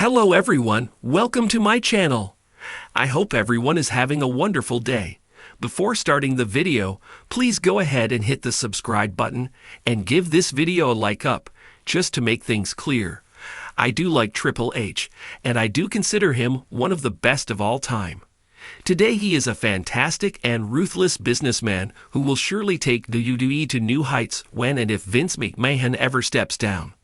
Hello everyone, welcome to my channel. I hope everyone is having a wonderful day. Before starting the video, please go ahead and hit the subscribe button and give this video a like up, just to make things clear. I do like Triple H, and I do consider him one of the best of all time. Today he is a fantastic and ruthless businessman who will surely take WWE to new heights when and if Vince McMahon ever steps down.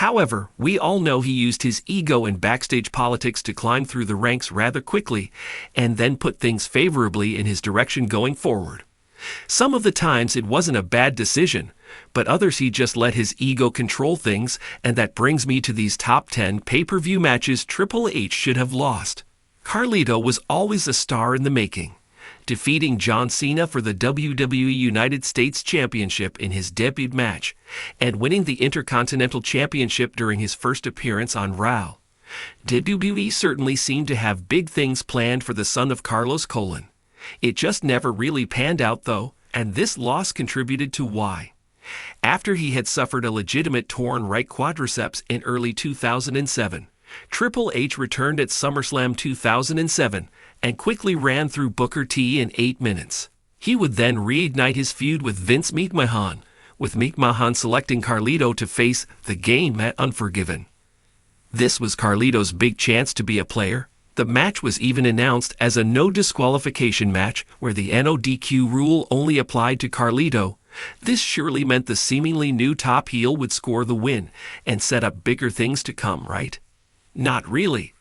However, we all know he used his ego and backstage politics to climb through the ranks rather quickly and then put things favorably in his direction going forward. Some of the times it wasn't a bad decision, but others he just let his ego control things, and that brings me to these top 10 pay-per-view matches Triple H should have lost. Carlito was always a star in the making, defeating John Cena for the WWE United States Championship in his debut match, and winning the Intercontinental Championship during his first appearance on Raw. WWE certainly seemed to have big things planned for the son of Carlos Colon. It just never really panned out though, and this loss contributed to why. After he had suffered a legitimate torn right quadriceps in early 2007, Triple H returned at SummerSlam 2007 and quickly ran through Booker T in 8 minutes. He would then reignite his feud with Vince McMahon, with McMahon selecting Carlito to face The Game at Unforgiven. This was Carlito's big chance to be a player. The match was even announced as a no disqualification match where the NODQ rule only applied to Carlito. This surely meant the seemingly new top heel would score the win and set up bigger things to come, right? Not really.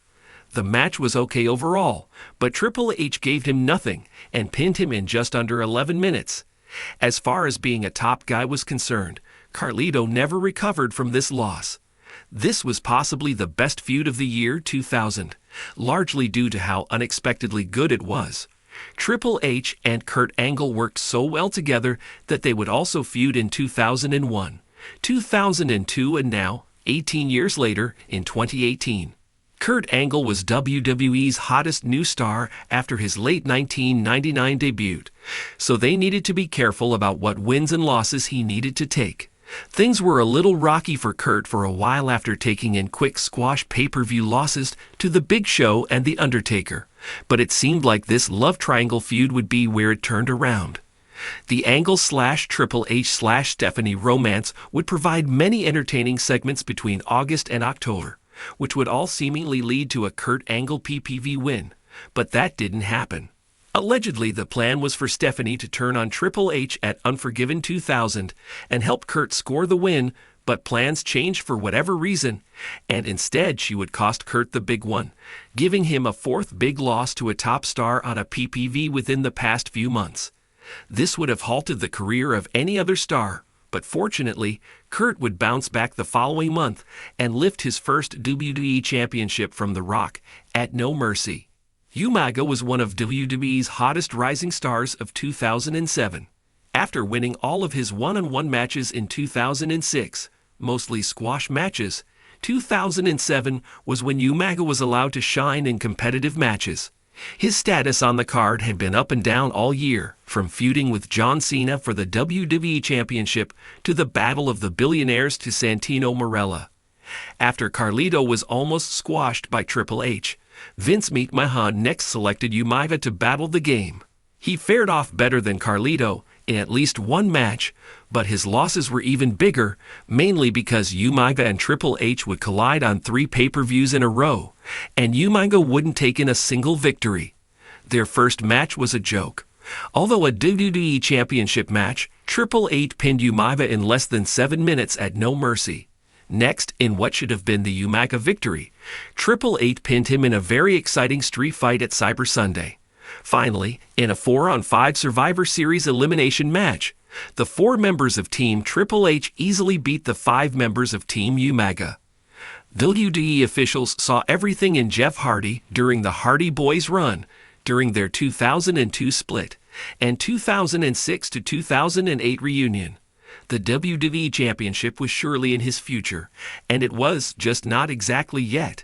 The match was okay overall, but Triple H gave him nothing and pinned him in just under 11 minutes. As far as being a top guy was concerned, Carlito never recovered from this loss. This was possibly the best feud of the year 2000, largely due to how unexpectedly good it was. Triple H and Kurt Angle worked so well together that they would also feud in 2001, 2002, and now, 18 years later, in 2018. Kurt Angle was WWE's hottest new star after his late 1999 debut, so they needed to be careful about what wins and losses he needed to take. Things were a little rocky for Kurt for a while after taking in quick squash pay-per-view losses to The Big Show and The Undertaker, but it seemed like this love triangle feud would be where it turned around. The Angle/Triple H/Stephanie romance would provide many entertaining segments between August and October, which would all seemingly lead to a Kurt Angle PPV win, but that didn't happen. Allegedly, the plan was for Stephanie to turn on Triple H at Unforgiven 2000 and help Kurt score the win, but plans changed for whatever reason, and instead she would cost Kurt the big one, giving him a fourth big loss to a top star on a PPV within the past few months. This would have halted the career of any other star, but fortunately, Kurt would bounce back the following month and lift his first WWE Championship from The Rock at No Mercy. Umaga was one of WWE's hottest rising stars of 2007. After winning all of his one-on-one matches in 2006, mostly squash matches, 2007 was when Umaga was allowed to shine in competitive matches. His status on the card had been up and down all year, from feuding with John Cena for the WWE Championship to the Battle of the Billionaires to Santino Marella. After Carlito was almost squashed by Triple H, Vince McMahon next selected Umaga to battle The Game. He fared off better than Carlito in at least one match, but his losses were even bigger, mainly because Umaga and Triple H would collide on 3 pay-per-views in a row, and Umaga wouldn't take in a single victory. Their first match was a joke. Although a WWE Championship match, Triple H pinned Umaga in less than 7 minutes at No Mercy. Next, in what should have been the Umaga victory, Triple H pinned him in a very exciting street fight at Cyber Sunday. Finally, in a 4-on-5 Survivor Series elimination match, the 4 members of Team Triple H easily beat the 5 members of Team Umaga. WWE officials saw everything in Jeff Hardy during the Hardy Boys run during their 2002 split and 2006 to 2008 reunion. The WWE Championship was surely in his future, and it was just not exactly yet.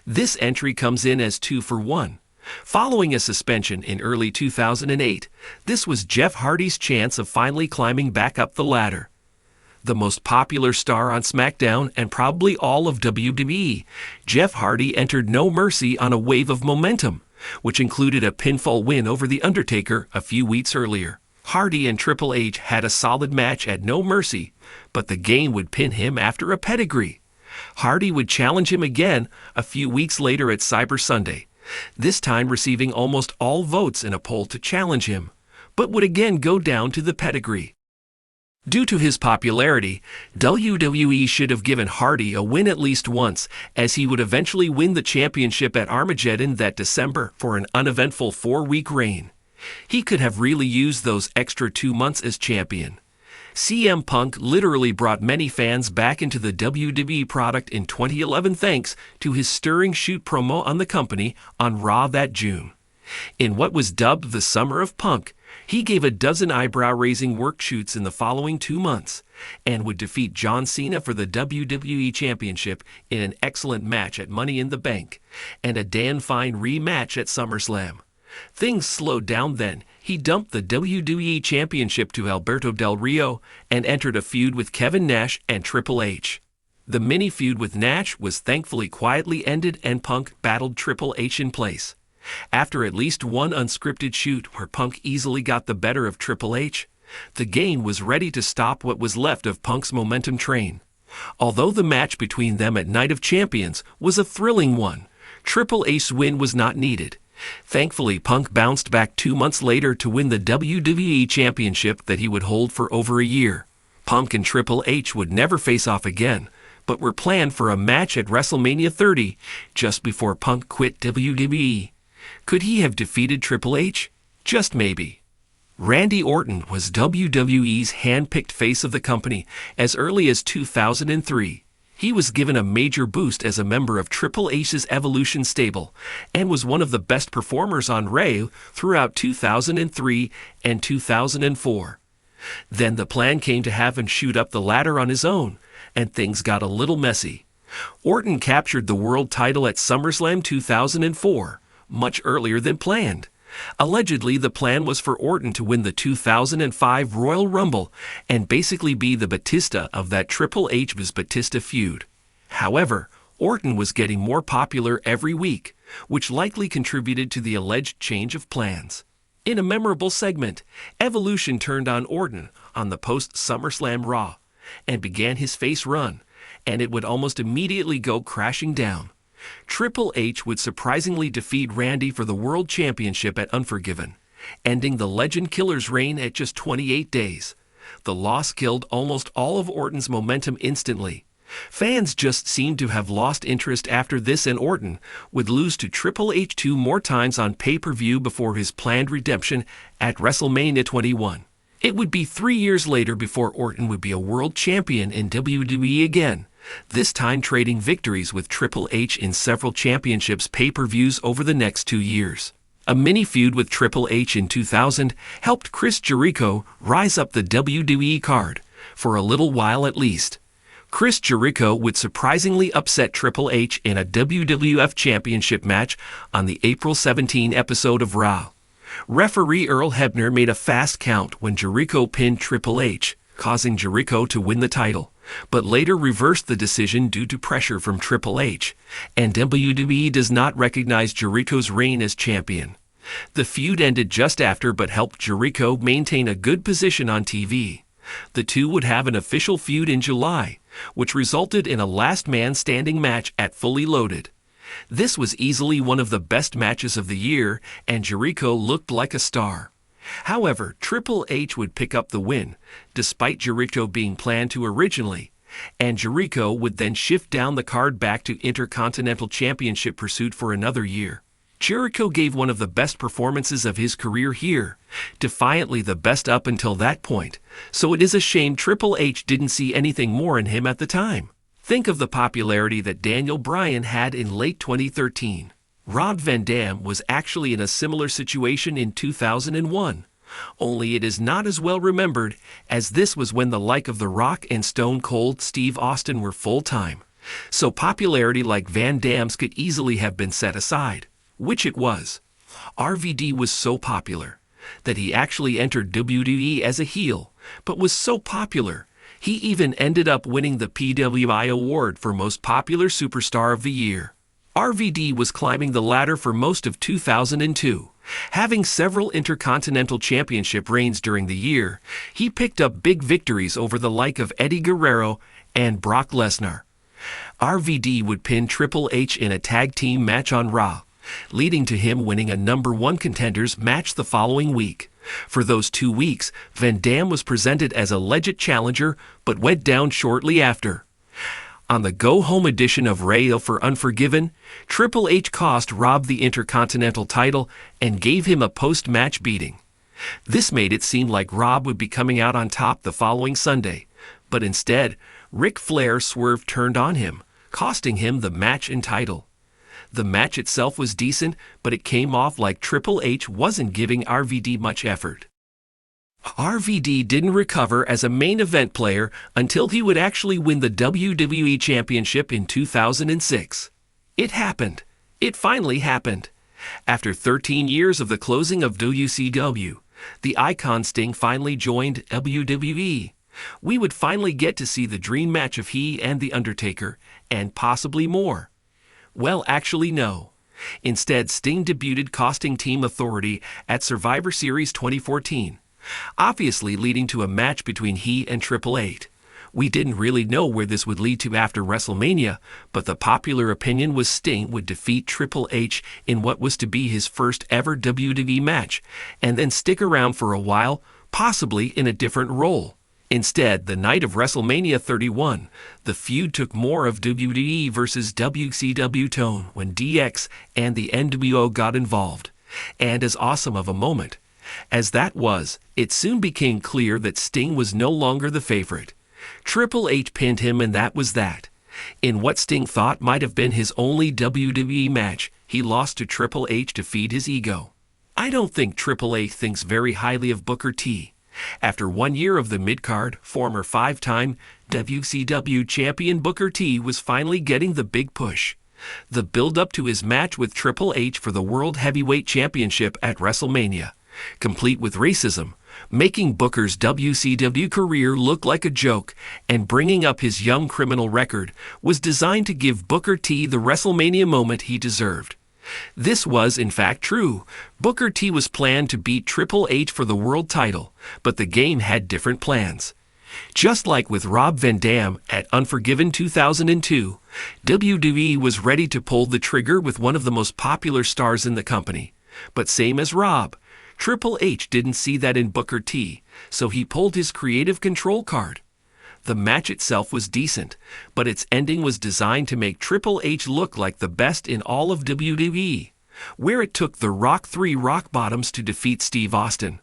This entry comes in as 2 for 1. Following a suspension in early 2008, this was Jeff Hardy's chance of finally climbing back up the ladder. the most popular star on SmackDown and probably all of WWE, Jeff Hardy entered No Mercy on a wave of momentum, which included a pinfall win over The Undertaker a few weeks earlier. Hardy and Triple H had a solid match at No Mercy, but the game would pin him after a pedigree. Hardy would challenge him again a few weeks later at Cyber Sunday, this time receiving almost all votes in a poll to challenge him, but would again go down to the pedigree. Due to his popularity, WWE should have given Hardy a win at least once, as he would eventually win the championship at Armageddon that December for an uneventful 4-week reign. He could have really used those extra 2 months as champion. CM Punk literally brought many fans back into the WWE product in 2011 thanks to his stirring shoot promo on the company on Raw that June. In what was dubbed the Summer of Punk, he gave a dozen eyebrow-raising work shoots in the following 2 months and would defeat John Cena for the WWE Championship in an excellent match at Money in the Bank and a Dan Fine rematch at SummerSlam. Things slowed down then. He dumped the WWE Championship to Alberto Del Rio and entered a feud with Kevin Nash and Triple H. The mini-feud with Nash was thankfully quietly ended and Punk battled Triple H in place. After at least one unscripted shoot where Punk easily got the better of Triple H, the game was ready to stop what was left of Punk's momentum train. Although the match between them at Night of Champions was a thrilling one, Triple H's win was not needed. Thankfully, Punk bounced back 2 months later to win the WWE Championship that he would hold for over a year. Punk and Triple H would never face off again, but were planned for a match at WrestleMania 30 just before Punk quit WWE. Could he have defeated Triple H? Just maybe. Randy Orton was WWE's hand-picked face of the company as early as 2003. He was given a major boost as a member of Triple H's Evolution stable and was one of the best performers on Rhea throughout 2003 and 2004. Then the plan came to have him shoot up the ladder on his own, and things got a little messy. Orton captured the world title at SummerSlam 2004, much earlier than planned. Allegedly, the plan was for Orton to win the 2005 Royal Rumble and basically be the Batista of that Triple H vs. Batista feud. However, Orton was getting more popular every week, which likely contributed to the alleged change of plans. In a memorable segment, Evolution turned on Orton on the post-SummerSlam Raw and began his face run, and it would almost immediately go crashing down. Triple H would surprisingly defeat Randy for the World Championship at Unforgiven, ending the Legend Killer's reign at just 28 days. The loss killed almost all of Orton's momentum instantly. Fans just seemed to have lost interest after this, and Orton would lose to Triple H 2 more times on pay-per-view before his planned redemption at WrestleMania 21. It would be 3 years later before Orton would be a world champion in WWE again, this time trading victories with Triple H in several championships pay-per-views over the next 2 years. A mini-feud with Triple H in 2000 helped Chris Jericho rise up the WWE card, for a little while at least. Chris Jericho would surprisingly upset Triple H in a WWF Championship match on the April 17 episode of Raw. Referee Earl Hebner made a fast count when Jericho pinned Triple H, causing Jericho to win the title, but later reversed the decision due to pressure from Triple H, and WWE does not recognize Jericho's reign as champion. The feud ended just after, but helped Jericho maintain a good position on TV. The two would have an official feud in July, which resulted in a last man standing match at Fully Loaded. This was easily one of the best matches of the year, and Jericho looked like a star. However, Triple H would pick up the win, despite Jericho being planned to originally, and Jericho would then shift down the card back to Intercontinental Championship pursuit for another year. Jericho gave one of the best performances of his career here, defiantly the best up until that point, so it is a shame Triple H didn't see anything more in him at the time. Think of the popularity that Daniel Bryan had in late 2013. Rob Van Dam was actually in a similar situation in 2001, only it is not as well remembered, as this was when the like of The Rock and Stone Cold Steve Austin were full-time, so popularity like Van Dam's could easily have been set aside, which it was. RVD was so popular that he actually entered WWE as a heel, but was so popular He even ended up winning the PWI award for Most Popular Superstar of the Year. RVD was climbing the ladder for most of 2002. Having several Intercontinental Championship reigns during the year, he picked up big victories over the like of Eddie Guerrero and Brock Lesnar. RVD would pin Triple H in a tag team match on Raw, leading to him winning a #1 Contenders match the following week. For those 2 weeks, Van Dam was presented as a legit challenger but went down shortly after. On the go-home edition of Rhea for Unforgiven, Triple H cost Rob the Intercontinental title and gave him a post-match beating. This made it seem like Rob would be coming out on top the following Sunday, but instead, Ric Flair's swerve turned on him, costing him the match and title. The match itself was decent, but it came off like Triple H wasn't giving RVD much effort. RVD didn't recover as a main event player until he would actually win the WWE Championship in 2006. It happened. It finally happened. After 13 years of the closing of WCW, the icon Sting finally joined WWE. We would finally get to see the dream match of he and The Undertaker, and possibly more. Well, actually no. Instead, Sting debuted costing Team Authority at Survivor Series 2014. Obviously leading to a match between he and Triple H. We didn't really know where this would lead to after WrestleMania, but the popular opinion was Sting would defeat Triple H in what was to be his first ever WWE match, and then stick around for a while, possibly in a different role. Instead, the night of WrestleMania 31, the feud took more of WWE versus WCW tone when DX and the NWO got involved. And as awesome of a moment as that was, it soon became clear that Sting was no longer the favorite. Triple H pinned him and that was that. In what Sting thought might have been his only WWE match, he lost to Triple H to feed his ego. I don't think Triple H thinks very highly of Booker T. After 1 year of the mid-card, former 5-time WCW champion Booker T was finally getting the big push. The build-up to his match with Triple H for the World Heavyweight Championship at WrestleMania, complete with racism, making Booker's WCW career look like a joke and bringing up his young criminal record, was designed to give Booker T the WrestleMania moment he deserved. This was, in fact, true. Booker T was planned to beat Triple H for the world title, but the game had different plans. Just like with Rob Van Dam at Unforgiven 2002, WWE was ready to pull the trigger with one of the most popular stars in the company. But same as Rob, Triple H didn't see that in Booker T, so he pulled his creative control card. The match itself was decent, but its ending was designed to make Triple H look like the best in all of WWE, where it took The Rock 3 rock bottoms to defeat Steve Austin,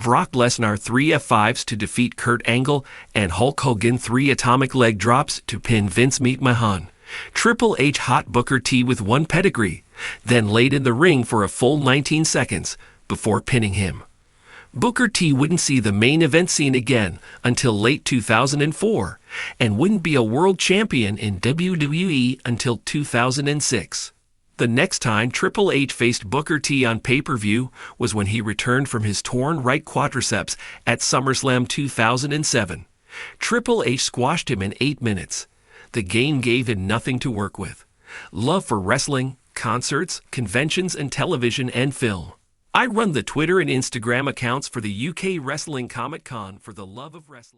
Brock Lesnar 3 F5s to defeat Kurt Angle, and Hulk Hogan 3 atomic leg drops to pin Vince McMahon. Triple H hot Booker T with 1 pedigree, then laid in the ring for a full 19 seconds before pinning him. Booker T wouldn't see the main event scene again until late 2004, and wouldn't be a world champion in WWE until 2006. The next time Triple H faced Booker T on pay-per-view was when he returned from his torn right quadriceps at SummerSlam 2007. Triple H squashed him in 8 minutes. The game gave him nothing to work with. Love for wrestling, concerts, conventions, and television and film. I run the Twitter and Instagram accounts for the UK Wrestling Comic Con for the love of wrestling.